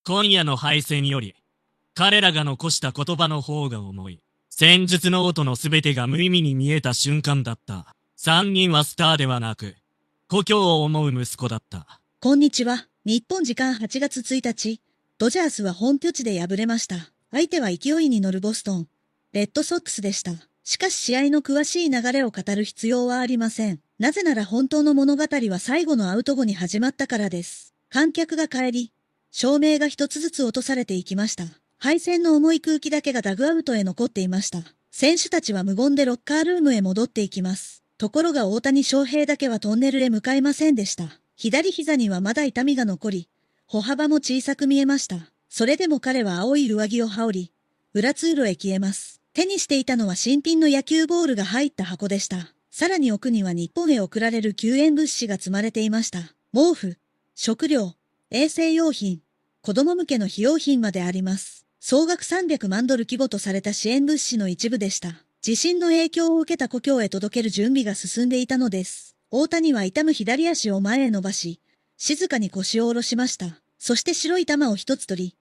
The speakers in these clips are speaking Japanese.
今夜の敗戦より、彼らが残した言葉の方が重い。戦術の音のすべてが無意味に見えた瞬間だった。三人はスターではなく、故郷を思う息子だった。こんにちは。日本時間8月1日、ドジャースは本拠地で敗れました。相手は勢いに乗るボストン、レッドソックスでした。しかし試合の詳しい流れを語る必要はありません。なぜなら本当の物語は最後のアウト後に始まったからです。観客が帰り、照明が一つずつ落とされていきました。敗戦の重い空気だけがダグアウトへ残っていました。選手たちは無言でロッカールームへ戻っていきます。ところが大谷翔平だけはトンネルへ向かいませんでした。左膝にはまだ痛みが残り、歩幅も小さく見えました。それでも彼は青い上着を羽織り、裏通路へ消えます。手にしていたのは新品の野球ボールが入った箱でした。さらに奥には日本へ送られる救援物資が積まれていました。毛布、食料、衛生用品、子供向けの費用品まであります。総額300万ドル規模とされた支援物資の一部でした。地震の影響を受けた故郷へ届ける準備が進んでいたのです。大谷は痛む左足を前へ伸ばし、静かに腰を下ろしました。そして白い玉を一つ取り、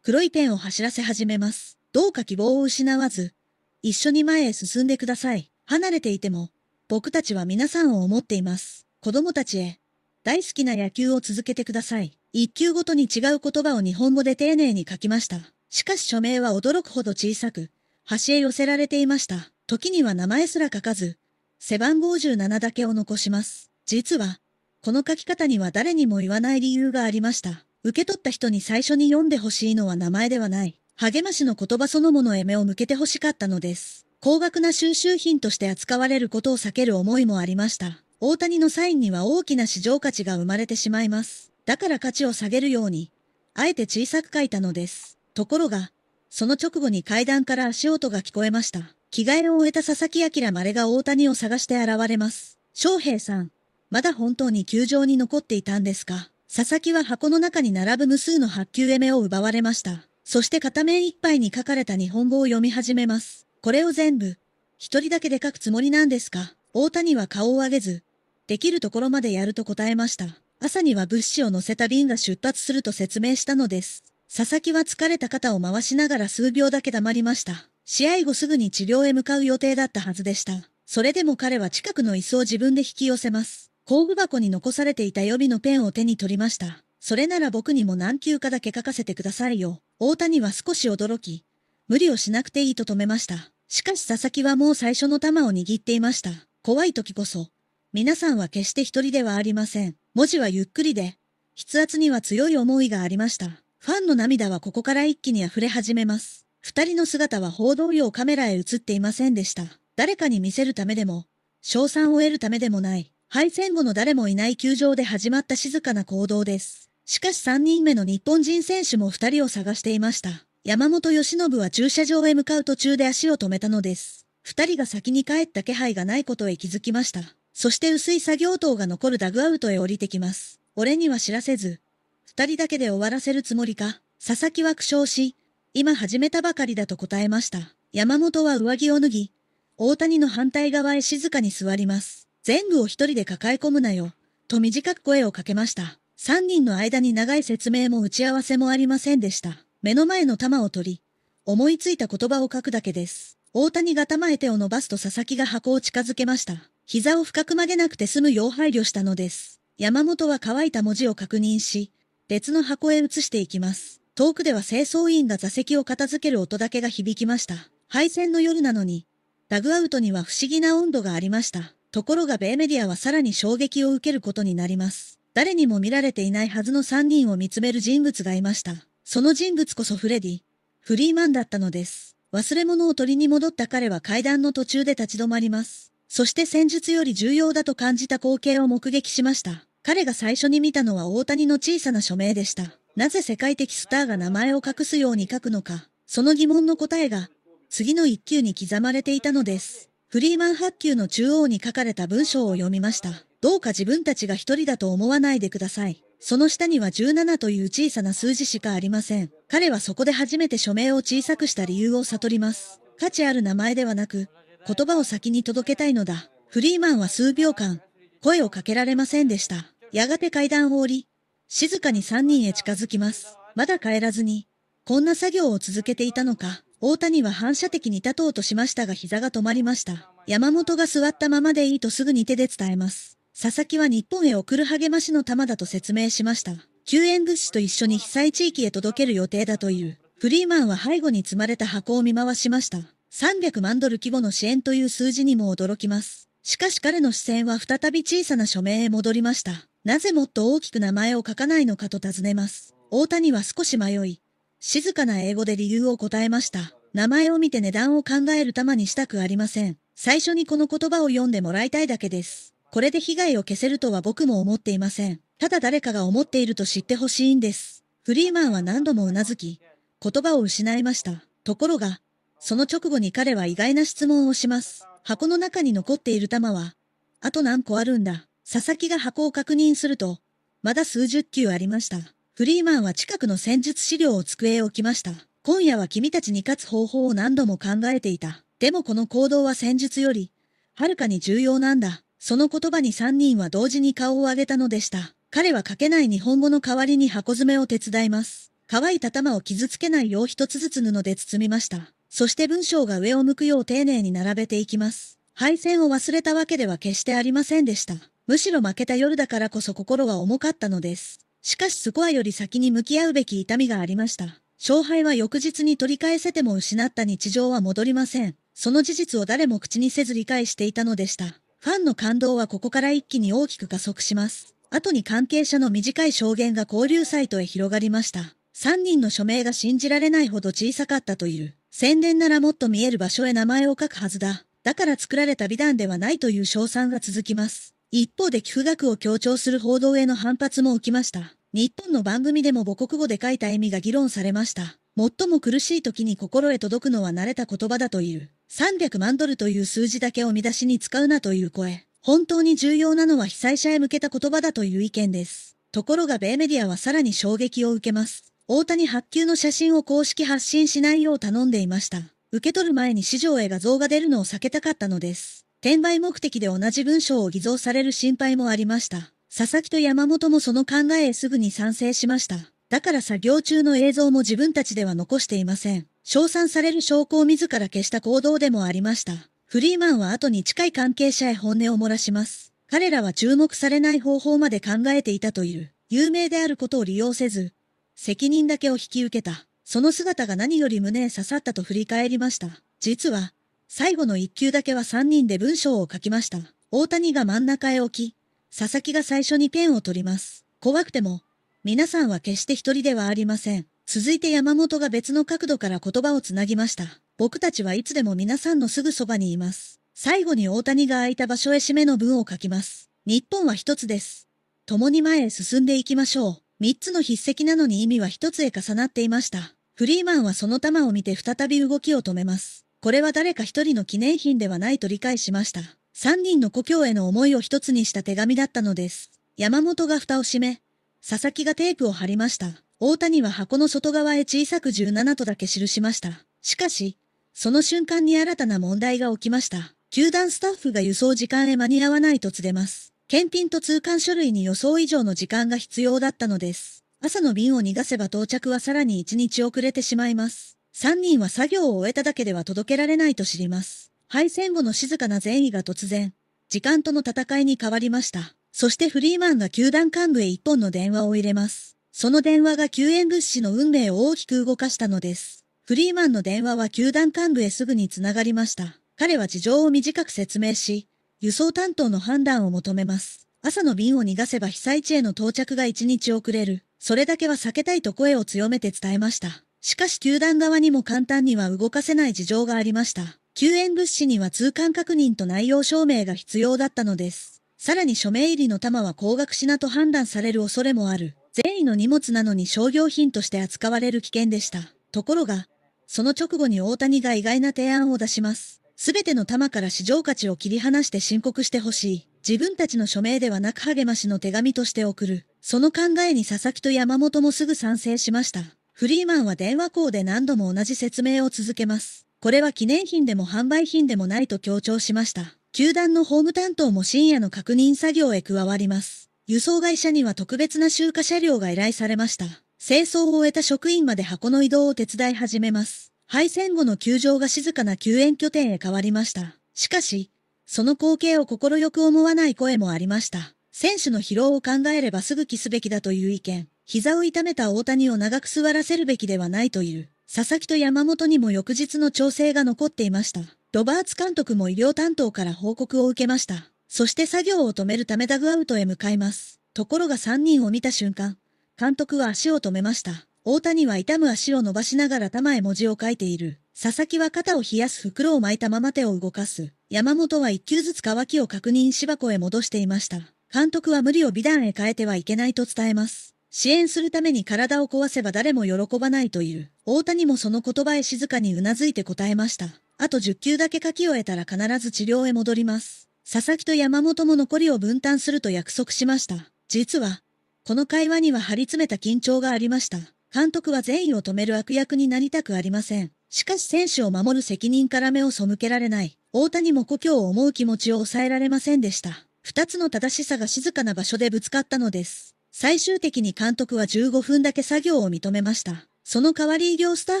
黒いペンを走らせ始めます。どうか希望を失わず、一緒に前へ進んでください。離れていても、僕たちは皆さんを思っています。子供たちへ、大好きな野球を続けてください。一球ごとに違う言葉を日本語で丁寧に書きました。しかし署名は驚くほど小さく、端へ寄せられていました。時には名前すら書かず、背番号17だけを残します。実は、この書き方には誰にも言わない理由がありました。受け取った人に最初に読んでほしいのは名前ではない。励ましの言葉そのものへ目を向けてほしかったのです。高額な収集品として扱われることを避ける思いもありました。大谷のサインには大きな市場価値が生まれてしまいます。だから価値を下げるように、あえて小さく書いたのです。ところが、その直後に階段から足音が聞こえました。着替えを終えた佐々木明まれが大谷を探して現れます。翔平さん、まだ本当に球場に残っていたんですか？佐々木は箱の中に並ぶ無数の発球絵目を奪われました。そして片面いっぱいに書かれた日本語を読み始めます。これを全部、一人だけで書くつもりなんですか？大谷は顔を上げず、できるところまでやると答えました。朝には物資を乗せた便が出発すると説明したのです。佐々木は疲れた肩を回しながら数秒だけ黙りました。試合後すぐに治療へ向かう予定だったはずでした。それでも彼は近くの椅子を自分で引き寄せます。工具箱に残されていた予備のペンを手に取りました。それなら僕にも何球かだけ書かせてくださいよ。大谷は少し驚き、無理をしなくていいと止めました。しかし佐々木はもう最初の玉を握っていました。怖い時こそ、皆さんは決して一人ではありません。文字はゆっくりで、筆圧には強い思いがありました。ファンの涙はここから一気に溢れ始めます。二人の姿は報道用カメラへ映っていませんでした。誰かに見せるためでも、賞賛を得るためでもない。敗戦後の誰もいない球場で始まった静かな行動です。しかし三人目の日本人選手も二人を探していました。山本由伸は駐車場へ向かう途中で足を止めたのです。二人が先に帰った気配がないことへ気づきました。そして薄い作業灯が残るダグアウトへ降りてきます。俺には知らせず、二人だけで終わらせるつもりか？佐々木は苦笑し、今始めたばかりだと答えました。山本は上着を脱ぎ、大谷の反対側へ静かに座ります。全部を一人で抱え込むなよ、と短く声をかけました。三人の間に長い説明も打ち合わせもありませんでした。目の前の玉を取り、思いついた言葉を書くだけです。大谷が玉へ手を伸ばすと佐々木が箱を近づけました。膝を深く曲げなくて済むよう配慮したのです。山本は乾いた文字を確認し、別の箱へ移していきます。遠くでは清掃員が座席を片付ける音だけが響きました。敗戦の夜なのに、ダグアウトには不思議な温度がありました。ところが米メディアはさらに衝撃を受けることになります。誰にも見られていないはずの3人を見つめる人物がいました。その人物こそフリーマンだったのです。忘れ物を取りに戻った彼は階段の途中で立ち止まります。そして戦術より重要だと感じた光景を目撃しました。彼が最初に見たのは大谷の小さな署名でした。なぜ世界的スターが名前を隠すように書くのか、その疑問の答えが、次の一球に刻まれていたのです。フリーマン発球の中央に書かれた文章を読みました。どうか自分たちが一人だと思わないでください。その下には17という小さな数字しかありません。彼はそこで初めて署名を小さくした理由を悟ります。価値ある名前ではなく、言葉を先に届けたいのだ。フリーマンは数秒間、声をかけられませんでした。やがて階段を降り、静かに3人へ近づきます。まだ帰らずに、こんな作業を続けていたのか。大谷は反射的に立とうとしましたが膝が止まりました。山本が座ったままでいいとすぐに手で伝えます。佐々木は日本へ送る励ましの玉だと説明しました。救援物資と一緒に被災地域へ届ける予定だという。フリーマンは背後に積まれた箱を見回しました。300万ドル規模の支援という数字にも驚きます。しかし彼の視線は再び小さな署名へ戻りました。なぜもっと大きく名前を書かないのかと尋ねます。大谷は少し迷い、静かな英語で理由を答えました。名前を見て値段を考える玉にしたくありません。最初にこの言葉を読んでもらいたいだけです。これで被害を消せるとは僕も思っていません。ただ誰かが思っていると知ってほしいんです。フリーマンは何度もうなずき、言葉を失いました。ところが、その直後に彼は意外な質問をします。箱の中に残っている玉は、あと何個あるんだ。佐々木が箱を確認すると、まだ数十球ありました。フリーマンは近くの戦術資料を机へ置きました。今夜は君たちに勝つ方法を何度も考えていた。でもこの行動は戦術より、はるかに重要なんだ。その言葉に3人は同時に顔を上げたのでした。彼は書けない日本語の代わりに箱詰めを手伝います。乾いた玉を傷つけないよう一つずつ布で包みました。そして文章が上を向くよう丁寧に並べていきます。敗戦を忘れたわけでは決してありませんでした。むしろ負けた夜だからこそ心が重かったのです。しかしスコアより先に向き合うべき痛みがありました。勝敗は翌日に取り返せても失った日常は戻りません。その事実を誰も口にせず理解していたのでした。ファンの感動はここから一気に大きく加速します。後に関係者の短い証言が交流サイトへ広がりました。3人の署名が信じられないほど小さかったという。宣伝ならもっと見える場所へ名前を書くはずだ。だから作られた美談ではないという称賛が続きます。一方で寄付額を強調する報道への反発も起きました。日本の番組でも母国語で書いた意味が議論されました。最も苦しい時に心へ届くのは慣れた言葉だという。300万ドルという数字だけを見出しに使うなという声。本当に重要なのは被災者へ向けた言葉だという意見です。ところが米メディアはさらに衝撃を受けます。大谷発給の写真を公式発信しないよう頼んでいました。受け取る前に市場へ画像が出るのを避けたかったのです。転売目的で同じ文章を偽造される心配もありました。佐々木と山本もその考えへすぐに賛成しました。だから作業中の映像も自分たちでは残していません。称賛される証拠を自ら消した行動でもありました。フリーマンは後に近い関係者へ本音を漏らします。彼らは注目されない方法まで考えていたという。有名であることを利用せず、責任だけを引き受けた。その姿が何より胸へ刺さったと振り返りました。実は、最後の一球だけは3人で文章を書きました。大谷が真ん中へ置き、佐々木が最初にペンを取ります。怖くても、皆さんは決して一人ではありません。続いて山本が別の角度から言葉をつなぎました。僕たちはいつでも皆さんのすぐそばにいます。最後に大谷が空いた場所へ締めの文を書きます。日本は一つです。共に前へ進んでいきましょう。三つの筆跡なのに意味は一つへ重なっていました。フリーマンはその玉を見て再び動きを止めます。これは誰か一人の記念品ではないと理解しました。三人の故郷への思いを一つにした手紙だったのです。山本が蓋を閉め、佐々木がテープを貼りました。大谷は箱の外側へ小さく17とだけ記しました。しかし、その瞬間に新たな問題が起きました。球団スタッフが輸送時間へ間に合わないと告げます。検品と通関書類に予想以上の時間が必要だったのです。朝の便を逃がせば到着はさらに1日遅れてしまいます。3人は作業を終えただけでは届けられないと知ります。敗戦後の静かな善意が突然、時間との戦いに変わりました。そしてフリーマンが球団幹部へ一本の電話を入れます。その電話が救援物資の運命を大きく動かしたのです。フリーマンの電話は球団幹部へすぐにつながりました。彼は事情を短く説明し、輸送担当の判断を求めます。朝の便を逃がせば被災地への到着が1日遅れる。それだけは避けたいと声を強めて伝えました。しかし球団側にも簡単には動かせない事情がありました。救援物資には通関確認と内容証明が必要だったのです。さらに署名入りの玉は高額品と判断される恐れもある。善意の荷物なのに商業品として扱われる危険でした。ところが、その直後に大谷が意外な提案を出します。すべての玉から市場価値を切り離して申告してほしい。自分たちの署名ではなく励ましの手紙として送る。その考えに佐々木と山本もすぐ賛成しました。フリーマンは電話口で何度も同じ説明を続けます。これは記念品でも販売品でもないと強調しました。球団の法務担当も深夜の確認作業へ加わります。輸送会社には特別な集荷車両が依頼されました。清掃を終えた職員まで箱の移動を手伝い始めます。敗戦後の球場が静かな救援拠点へ変わりました。しかし、その光景を快く思わない声もありました。選手の疲労を考えればすぐ帰すべきだという意見。膝を痛めた大谷を長く座らせるべきではないという。佐々木と山本にも翌日の調整が残っていました。ロバーツ監督も医療担当から報告を受けました。そして作業を止めるためダグアウトへ向かいます。ところが3人を見た瞬間、監督は足を止めました。大谷は痛む足を伸ばしながら球へ文字を書いている。佐々木は肩を冷やす袋を巻いたまま手を動かす。山本は一球ずつ乾きを確認し箱へ戻していました。監督は無理を美談へ変えてはいけないと伝えます。支援するために体を壊せば誰も喜ばないという。大谷もその言葉へ静かにうなずいて答えました。あと10球だけ書き終えたら必ず治療へ戻ります。佐々木と山本も残りを分担すると約束しました。実は、この会話には張り詰めた緊張がありました。監督は善意を止める悪役になりたくありません。しかし選手を守る責任から目を背けられない。大谷も故郷を思う気持ちを抑えられませんでした。二つの正しさが静かな場所でぶつかったのです。最終的に監督は15分だけ作業を認めました。その代わり医療スタッ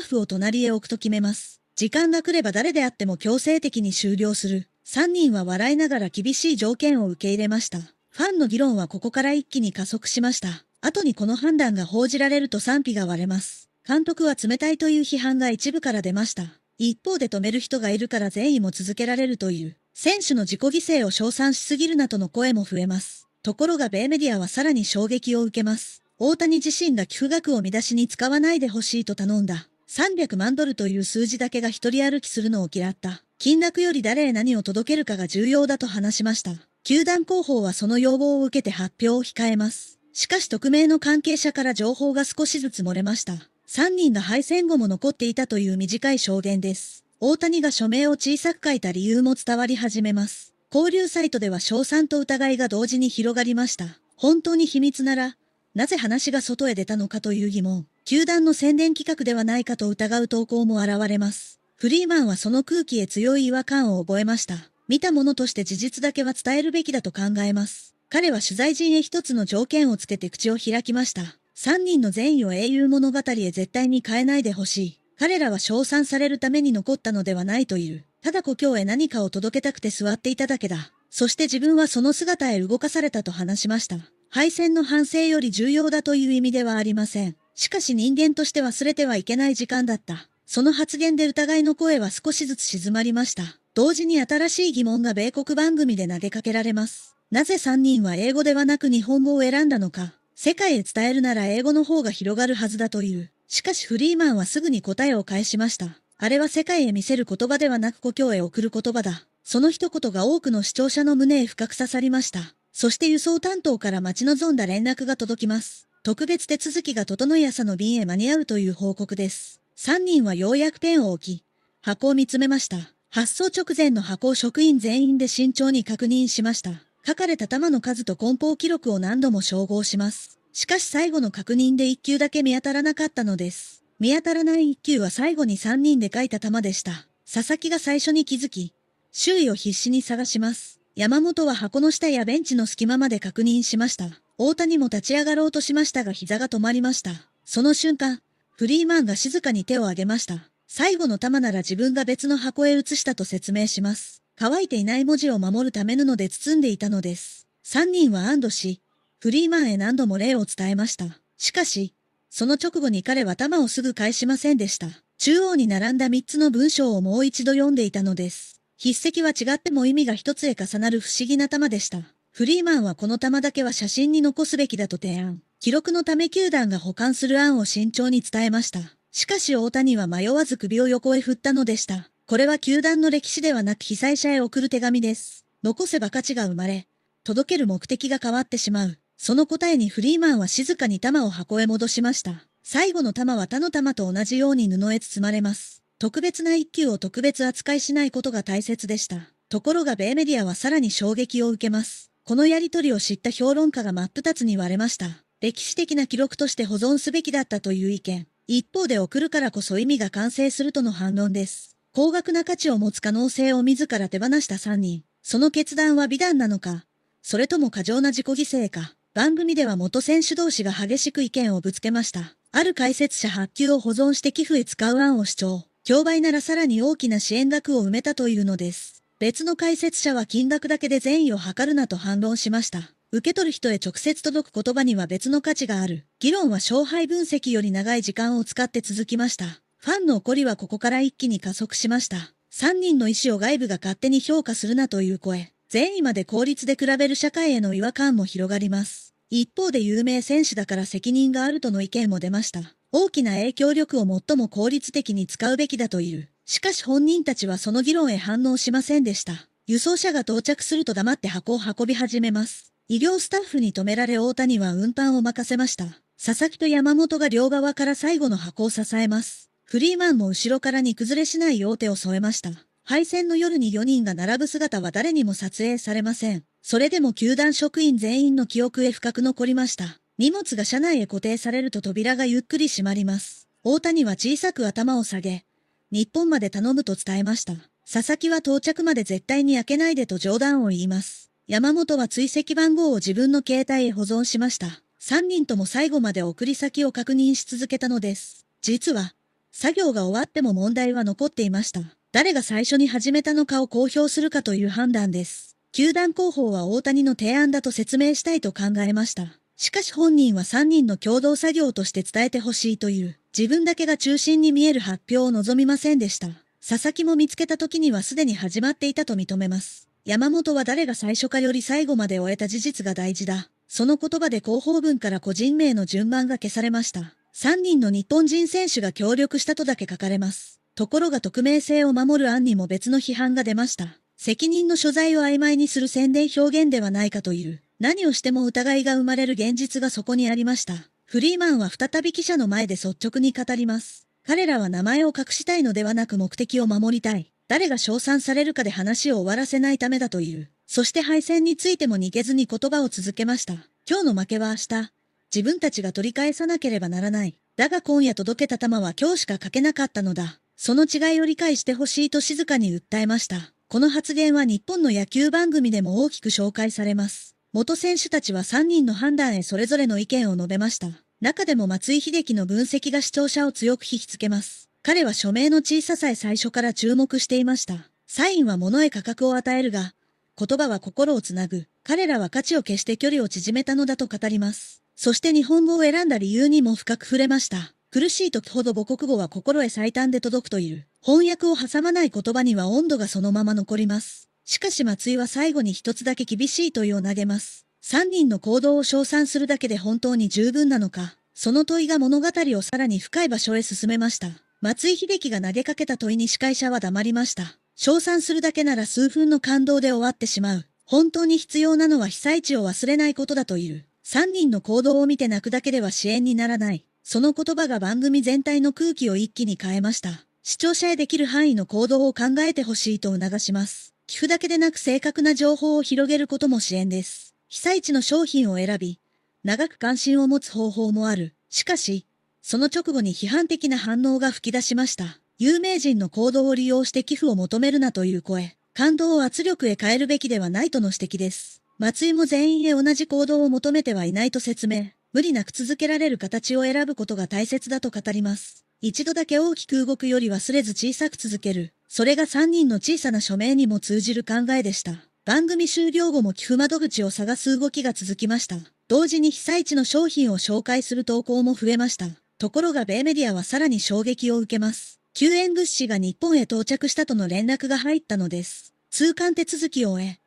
フを隣へ置くと決めます。時間が来れば誰であっても強制的に終了する。3人は笑いながら厳しい条件を受け入れました。ファンの議論はここから一気に加速しました。後にこの判断が報じられると賛否が割れます。監督は冷たいという批判が一部から出ました。一方で止める人がいるから善意も続けられるという。選手の自己犠牲を称賛しすぎるなとの声も増えます。ところが米メディアはさらに衝撃を受けます。大谷自身が寄付額を見出しに使わないでほしいと頼んだ。300万ドルという数字だけが一人歩きするのを嫌った。金額より誰へ何を届けるかが重要だと話しました。球団広報はその要望を受けて発表を控えます。しかし匿名の関係者から情報が少しずつ漏れました。3人が敗戦後も残っていたという短い証言です。大谷が署名を小さく書いた理由も伝わり始めます。交流サイトでは称賛と疑いが同時に広がりました。本当に秘密なら、なぜ話が外へ出たのかという疑問。球団の宣伝企画ではないかと疑う投稿も現れます。フリーマンはその空気へ強い違和感を覚えました。見たものとして事実だけは伝えるべきだと考えます。彼は取材陣へ一つの条件をつけて口を開きました。3人の善意を英雄物語へ絶対に変えないでほしい。彼らは称賛されるために残ったのではないという。ただ故郷へ何かを届けたくて座っていただけだ。そして自分はその姿へ動かされたと話しました。敗戦の反省より重要だという意味ではありません。しかし人間として忘れてはいけない時間だった。その発言で疑いの声は少しずつ静まりました。同時に新しい疑問が米国番組で投げかけられます。なぜ3人は英語ではなく日本語を選んだのか。世界へ伝えるなら英語の方が広がるはずだという。しかしフリーマンはすぐに答えを返しました。あれは世界へ見せる言葉ではなく故郷へ送る言葉だ。その一言が多くの視聴者の胸へ深く刺さりました。そして輸送担当から待ち望んだ連絡が届きます。特別手続きが整い朝の便へ間に合うという報告です。3人はようやくペンを置き、箱を見つめました。発送直前の箱を職員全員で慎重に確認しました。書かれた弾の数と梱包記録を何度も照合します。しかし最後の確認で1球だけ見当たらなかったのです。見当たらない1球は最後に3人で書いた弾でした。佐々木が最初に気づき、周囲を必死に探します。山本は箱の下やベンチの隙間まで確認しました。大谷も立ち上がろうとしましたが膝が止まりました。その瞬間、フリーマンが静かに手を挙げました。最後の弾なら自分が別の箱へ移したと説明します。乾いていない文字を守るため布で包んでいたのです。3人は安堵し、フリーマンへ何度も礼を伝えました。しかし、その直後に彼は弾をすぐ返しませんでした。中央に並んだ3つの文章をもう一度読んでいたのです。筆跡は違っても意味が一つへ重なる不思議な弾でした。フリーマンはこの弾だけは写真に残すべきだと提案。記録のため球団が保管する案を慎重に伝えました。しかし大谷は迷わず首を横へ振ったのでした。これは球団の歴史ではなく被災者へ送る手紙です。残せば価値が生まれ、届ける目的が変わってしまう。その答えにフリーマンは静かに弾を箱へ戻しました。最後の弾は他の弾と同じように布へ包まれます。特別な一球を特別扱いしないことが大切でした。ところが米メディアはさらに衝撃を受けます。このやりとりを知った評論家が真っ二つに割れました。歴史的な記録として保存すべきだったという意見。一方で送るからこそ意味が完成するとの反論です。高額な価値を持つ可能性を自ら手放した3人。その決断は美談なのか、それとも過剰な自己犠牲か。番組では元選手同士が激しく意見をぶつけました。ある解説者発給を保存して寄付へ使う案を主張。競売ならさらに大きな支援額を埋めたというのです。別の解説者は金額だけで善意を図るなと反論しました。受け取る人へ直接届く言葉には別の価値がある。議論は勝敗分析より長い時間を使って続きました。ファンの怒りはここから一気に加速しました。3人の意思を外部が勝手に評価するなという声。善意まで効率で比べる社会への違和感も広がります。一方で有名選手だから責任があるとの意見も出ました。大きな影響力を最も効率的に使うべきだという。しかし本人たちはその議論へ反応しませんでした。輸送車が到着すると黙って箱を運び始めます。医療スタッフに止められ大谷は運搬を任せました。佐々木と山本が両側から最後の箱を支えます。フリーマンも後ろからに崩れしない両手を添えました。敗戦の夜に4人が並ぶ姿は誰にも撮影されません。それでも球団職員全員の記憶へ深く残りました。荷物が車内へ固定されると扉がゆっくり閉まります。大谷は小さく頭を下げ、日本まで頼むと伝えました。佐々木は到着まで絶対に開けないでと冗談を言います。山本は追跡番号を自分の携帯へ保存しました。3人とも最後まで送り先を確認し続けたのです。実は、作業が終わっても問題は残っていました。誰が最初に始めたのかを公表するかという判断です。球団広報は大谷の提案だと説明したいと考えました。しかし本人は3人の共同作業として伝えてほしいという、自分だけが中心に見える発表を望みませんでした。佐々木も見つけた時にはすでに始まっていたと認めます。山本は誰が最初かより最後まで終えた事実が大事だ。その言葉で広報文から個人名の順番が消されました。3人の日本人選手が協力したとだけ書かれます。ところが匿名性を守る案にも別の批判が出ました。責任の所在を曖昧にする宣伝表現ではないかという。何をしても疑いが生まれる現実がそこにありました。フリーマンは再び記者の前で率直に語ります。彼らは名前を隠したいのではなく目的を守りたい。誰が称賛されるかで話を終わらせないためだという。そして敗戦についても逃げずに言葉を続けました。今日の負けは明日。自分たちが取り返さなければならない。だが今夜届けた球は今日しかかけなかったのだ。その違いを理解してほしいと静かに訴えました。この発言は日本の野球番組でも大きく紹介されます。元選手たちは3人の判断へそれぞれの意見を述べました。中でも松井秀喜の分析が視聴者を強く引きつけます。彼は署名の小ささへ最初から注目していました。サインは物へ価格を与えるが、言葉は心をつなぐ。彼らは価値を消して距離を縮めたのだと語ります。そして日本語を選んだ理由にも深く触れました。苦しい時ほど母国語は心へ最短で届くという。翻訳を挟まない言葉には温度がそのまま残ります。しかし松井は最後に一つだけ厳しい問いを投げます。3人の行動を称賛するだけで本当に十分なのか。その問いが物語をさらに深い場所へ進めました。松井秀喜が投げかけた問いに司会者は黙りました。称賛するだけなら数分の感動で終わってしまう。本当に必要なのは被災地を忘れないことだという。3人の行動を見て泣くだけでは支援にならない。その言葉が番組全体の空気を一気に変えました。視聴者へできる範囲の行動を考えてほしいと促します。寄付だけでなく正確な情報を広げることも支援です。被災地の商品を選び、長く関心を持つ方法もある。しかし、その直後に批判的な反応が吹き出しました。有名人の行動を利用して寄付を求めるなという声。感動を圧力へ変えるべきではないとの指摘です。松井も全員へ同じ行動を求めてはいないと説明。無理なく続けられる形を選ぶことが大切だと語ります。一度だけ大きく動くより忘れず小さく続ける。それが3人の小さな署名にも通じる考えでした。番組終了後も寄付窓口を探す動きが続きました。同時に被災地の商品を紹介する投稿も増えました。ところが米メディアはさらに衝撃を受けます。救援物資が日本へ到着したとの連絡が入ったのです。通関手続きを終え、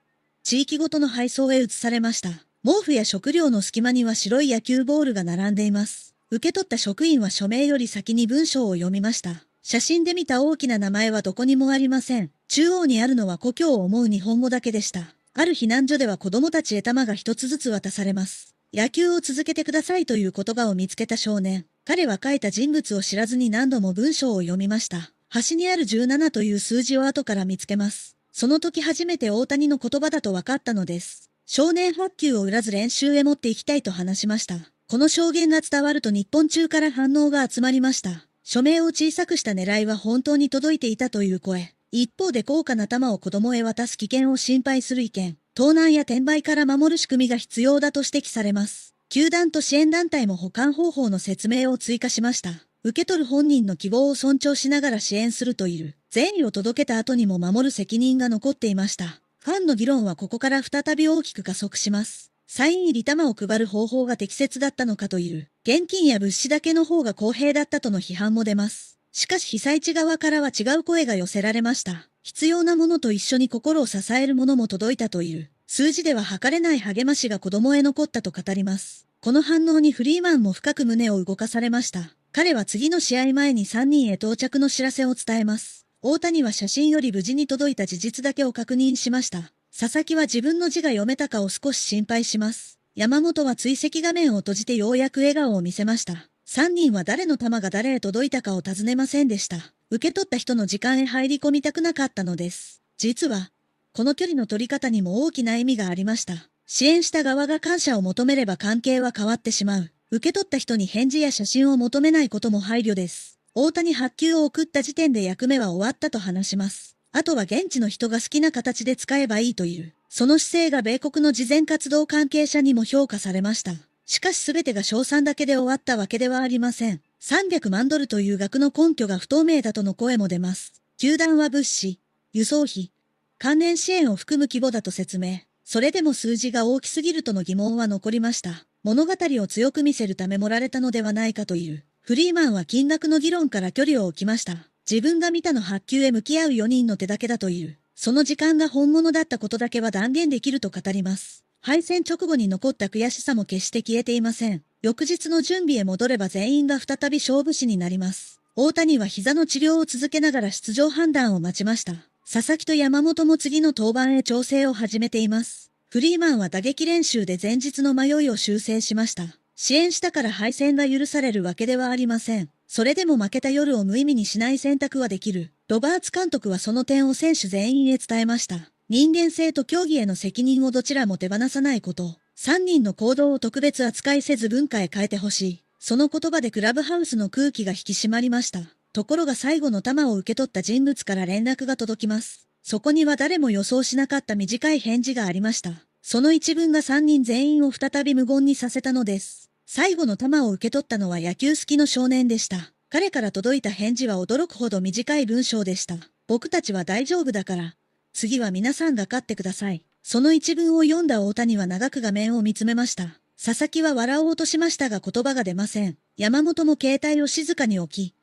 地域ごとの配送へ移されました。毛布や食料の隙間には白い野球ボールが並んでいます。受け取った職員は署名より先に文章を読みました。写真で見た大きな名前はどこにもありません。中央にあるのは故郷を思う日本語だけでした。ある避難所では子供たちへ玉が一つずつ渡されます。野球を続けてくださいという言葉を見つけた少年。彼は書いた人物を知らずに何度も文章を読みました。端にある17という数字を後から見つけます。その時初めて大谷の言葉だと分かったのです。少年発球を売らず練習へ持っていきたいと話しました。この証言が伝わると日本中から反応が集まりました。署名を小さくした狙いは本当に届いていたという声。一方で高価な玉を子供へ渡す危険を心配する意見。盗難や転売から守る仕組みが必要だと指摘されます。球団と支援団体も保管方法の説明を追加しました。受け取る本人の希望を尊重しながら支援するという、善意を届けた後にも守る責任が残っていました。ファンの議論はここから再び大きく加速します。サイン入り玉を配る方法が適切だったのかという、現金や物資だけの方が公平だったとの批判も出ます。しかし被災地側からは違う声が寄せられました。必要なものと一緒に心を支えるものも届いたという、数字では測れない励ましが子供へ残ったと語ります。この反応にフリーマンも深く胸を動かされました。彼は次の試合前に3人へ到着の知らせを伝えます。大谷は写真より無事に届いた事実だけを確認しました。佐々木は自分の字が読めたかを少し心配します。山本は追跡画面を閉じてようやく笑顔を見せました。3人は誰の球が誰へ届いたかを尋ねませんでした。受け取った人の時間へ入り込みたくなかったのです。実は、この距離の取り方にも大きな意味がありました。支援した側が感謝を求めれば関係は変わってしまう。受け取った人に返事や写真を求めないことも配慮です。大谷発球を送った時点で役目は終わったと話します。あとは現地の人が好きな形で使えばいいという。その姿勢が米国の慈善活動関係者にも評価されました。しかし全てが賞賛だけで終わったわけではありません。300万ドルという額の根拠が不透明だとの声も出ます。球団は物資、輸送費、関連支援を含む規模だと説明。それでも数字が大きすぎるとの疑問は残りました。物語を強く見せるため盛られたのではないかという。フリーマンは金額の議論から距離を置きました。自分が見たの発球へ向き合う4人の手だけだという。その時間が本物だったことだけは断言できると語ります。敗戦直後に残った悔しさも決して消えていません。翌日の準備へ戻れば全員が再び勝負師になります。大谷は膝の治療を続けながら出場判断を待ちました。佐々木と山本も次の登板へ調整を始めています。フリーマンは打撃練習で前日の迷いを修正しました。支援したから敗戦が許されるわけではありません。それでも負けた夜を無意味にしない選択はできる。ロバーツ監督はその点を選手全員へ伝えました。人間性と競技への責任をどちらも手放さないこと。3人の行動を特別扱いせず文化へ変えてほしい。その言葉でクラブハウスの空気が引き締まりました。ところが最後の球を受け取った人物から連絡が届きます。そこには誰も予想しなかった短い返事がありました。その一文が3人全員を再び無言にさせたのです。最後の球を受け取ったのは野球好きの少年でした。彼から届いた返事は驚くほど短い文章でした。僕たちは大丈夫だから。次は皆さんが勝ってください。その一文を読んだ大谷は長く画面を見つめました。佐々木は笑おうとしましたが言葉が出ません。山本も携帯を静かに置き、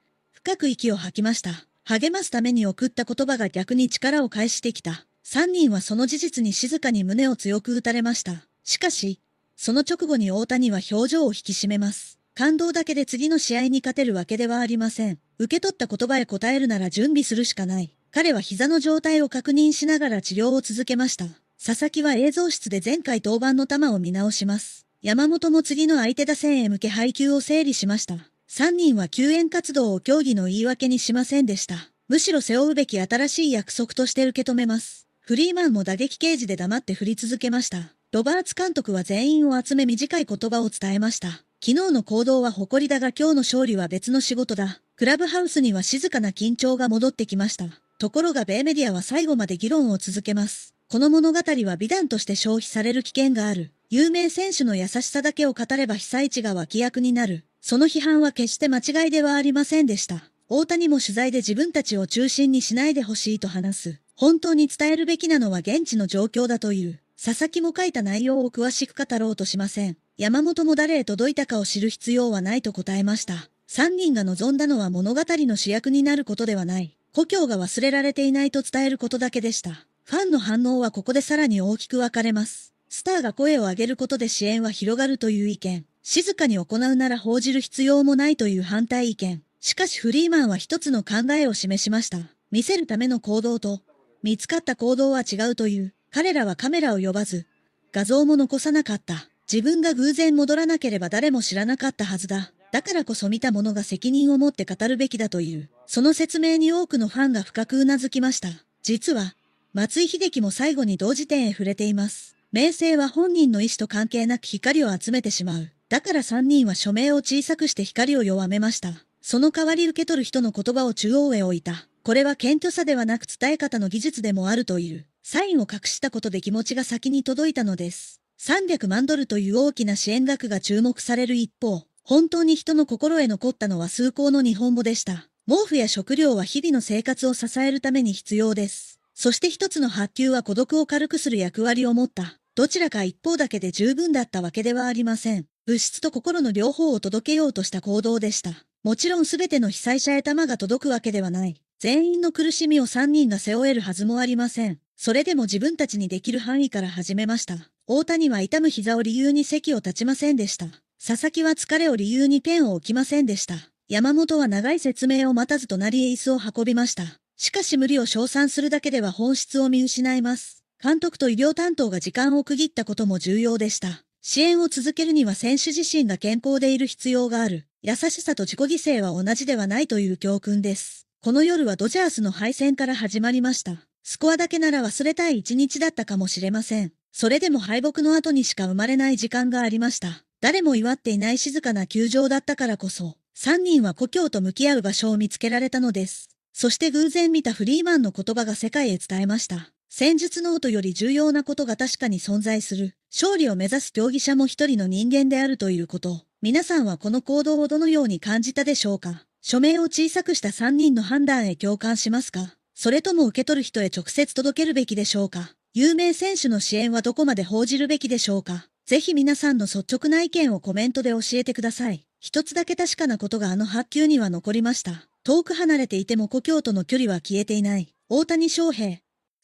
深く息を吐きました。励ますために送った言葉が逆に力を返してきた。3人はその事実に静かに胸を強く打たれました。しかし、その直後に大谷は表情を引き締めます。感動だけで次の試合に勝てるわけではありません。受け取った言葉へ答えるなら準備するしかない。彼は膝の状態を確認しながら治療を続けました。佐々木は映像室で前回登板の球を見直します。山本も次の相手打線へ向け配球を整理しました。3人は救援活動を競技の言い訳にしませんでした。むしろ背負うべき新しい約束として受け止めます。フリーマンも打撃ケージで黙って振り続けました。ロバーツ監督は全員を集め短い言葉を伝えました。昨日の行動は誇りだが今日の勝利は別の仕事だ。クラブハウスには静かな緊張が戻ってきました。ところが米メディアは最後まで議論を続けます。この物語は美談として消費される危険がある。有名選手の優しさだけを語れば被災地が脇役になる。その批判は決して間違いではありませんでした。大谷も取材で自分たちを中心にしないでほしいと話す。本当に伝えるべきなのは現地の状況だという。佐々木も書いた内容を詳しく語ろうとしません。山本も誰へ届いたかを知る必要はないと答えました。3人が望んだのは物語の主役になることではない。故郷が忘れられていないと伝えることだけでした。ファンの反応はここでさらに大きく分かれます。スターが声を上げることで支援は広がるという意見。静かに行うなら報じる必要もないという反対意見。しかしフリーマンは一つの考えを示しました。見せるための行動と、見つかった行動は違うという。彼らはカメラを呼ばず、画像も残さなかった。自分が偶然戻らなければ誰も知らなかったはずだ。だからこそ見た者が責任を持って語るべきだという。その説明に多くのファンが深くうなずきました。実は、松井秀喜も最後に同時点へ触れています。名声は本人の意思と関係なく光を集めてしまう。だから3人は署名を小さくして光を弱めました。その代わり受け取る人の言葉を中央へ置いた。これは謙虚さではなく伝え方の技術でもあるという。サインを隠したことで気持ちが先に届いたのです。300万ドルという大きな支援額が注目される一方、本当に人の心へ残ったのは数行の日本語でした。毛布や食料は日々の生活を支えるために必要です。そして一つの発給は孤独を軽くする役割を持った。どちらか一方だけで十分だったわけではありません。物質と心の両方を届けようとした行動でした。もちろんすべての被災者へ弾が届くわけではない。全員の苦しみを3人が背負えるはずもありません。それでも自分たちにできる範囲から始めました。大谷は痛む膝を理由に席を立ちませんでした。佐々木は疲れを理由にペンを置きませんでした。山本は長い説明を待たず隣へ椅子を運びました。しかし無理を称賛するだけでは本質を見失います。監督と医療担当が時間を区切ったことも重要でした。支援を続けるには選手自身が健康でいる必要がある。優しさと自己犠牲は同じではないという教訓です。この夜はドジャースの敗戦から始まりました。スコアだけなら忘れたい一日だったかもしれません。それでも敗北の後にしか生まれない時間がありました。誰も祝っていない静かな球場だったからこそ、3人は故郷と向き合う場所を見つけられたのです。そして偶然見たフリーマンの言葉が世界へ伝えました。戦術ノートより重要なことが確かに存在する。勝利を目指す競技者も一人の人間であるということ。皆さんはこの行動をどのように感じたでしょうか？署名を小さくした3人の判断へ共感しますか？それとも受け取る人へ直接届けるべきでしょうか？有名選手の支援はどこまで報じるべきでしょうか？ぜひ皆さんの率直な意見をコメントで教えてください。一つだけ確かなことがあの発球には残りました。遠く離れていても故郷との距離は消えていない。大谷翔平、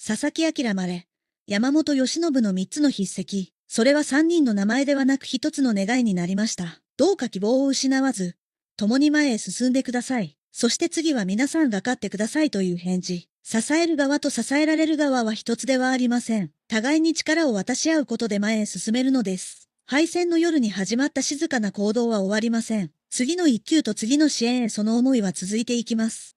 佐々木朗まれ、山本由伸の3つの筆跡。それは3人の名前ではなく一つの願いになりました。どうか希望を失わず、共に前へ進んでください。そして次は皆さんが勝ってくださいという返事。支える側と支えられる側は一つではありません。互いに力を渡し合うことで前へ進めるのです。敗戦の夜に始まった静かな行動は終わりません。次の一球と次の支援へその思いは続いていきます。